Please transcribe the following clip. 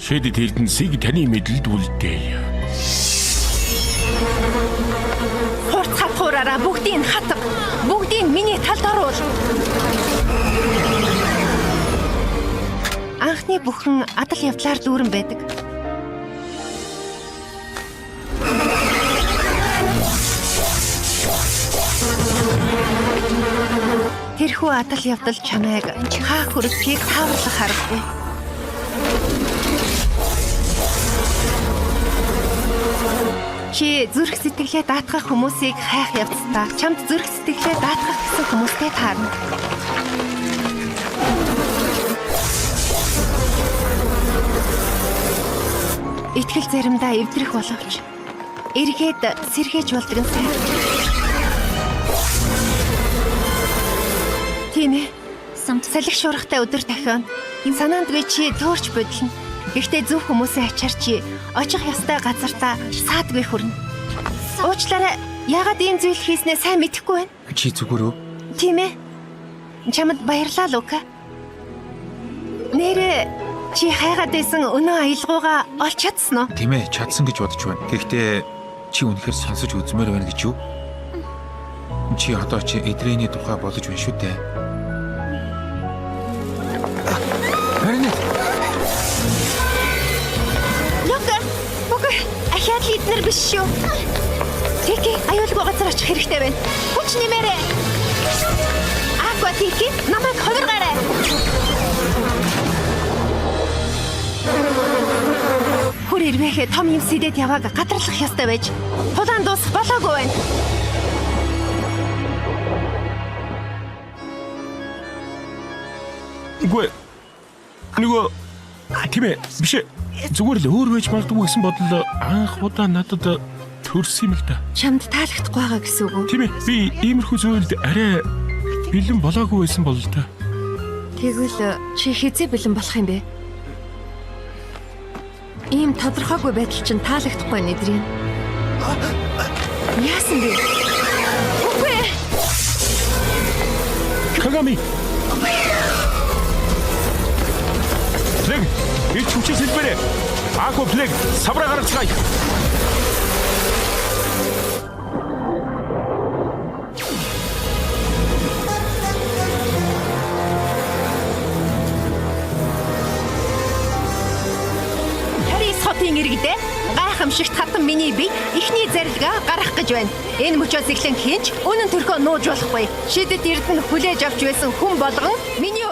Шидэд Эрдэнэсийг таны мэдлэлд үлдээе. Хурц хатгуураараа бүгдийг хатга. Бүгдийг миний талд оруул. Анхны бүхэн адал явдлаар дүүрэн байдаг. Тэрхүү адал явдал чамайг хаа хүрэхийг тааварлах аргагүй. Чи зүрх сэтгэлээ даатгах хүмүүсийг хайх явцдаа чамд зүрх сэтгэлээ даатгах гэсэн хүмүүстэй таарна. Итгэл заримдаа эвдрэх боловч эргээд сэргээж болдог нь сайн. Тийм ээ. Салхи шуургатай өдөр дахин санаандгүй чи төөрч бодлоо. Гэхдээ зөв хүмүүсийн ачаар чи очих ёстой газартаа саадгүй хүрнэ. Уучлаарай. Яагаад ийм зүйл хийснээ сайн мэдэхгүй байна. Чи зүгээр үү? Тийм ээ. Чамд баярлалаа, Лука. Нэрээ чи хайгаад байсан өнөө аялгаугаа олж чадсан уу? Тийм ээ, чадсан гэж бодож байна. Гэхдээ чи үнэхээр сонсож үзмээр байна гэж юу? Чи одоо Эдрэний тухай бодож байна шүү дээ. Харин Ахиад лидер биш шүү. Тики, аюулгүй газар очих хэрэгтэй байна. Хүч нэмээрэй. Аква Тики, намайг хувиргаарай. Хөр ирвэхэ том юм сэдэд явааг гадарлах ёстой байж. Тулаан дуусах болоогүй байна. Нөгөө тийм ээ биш ээ. Зүгээр л өөр байж магадгүй гэсэн бодол анх удаа надад төрсөн юм л да. Чамд таалагдахгүй байгаа гэсэн үг үү? Тийм ээ. Би иймэрхүү зүйлд арай бэлэн болоогүй байсан бол та. Тэгвэл чи хизээ бэлэн болох юм бэ? Ийм тодорхойгүй байдал чинь таалагдахгүй нэдрийн. Яасан бэ? Үгүй. Кагами. Плэг, ич хүчтэй хэлбэрээ. Аква плэг, савра гарцгаая. Хотын иргэдээ гайхамшигт хатан миний бие ихний зарилгаа гарах гэж байна. Энэ мөчөөс эхлэн хинч үнэн төрхөө нууж болохгүй. Шидэд Эрдэнэ хүлээж авч байсан хүн болгон миний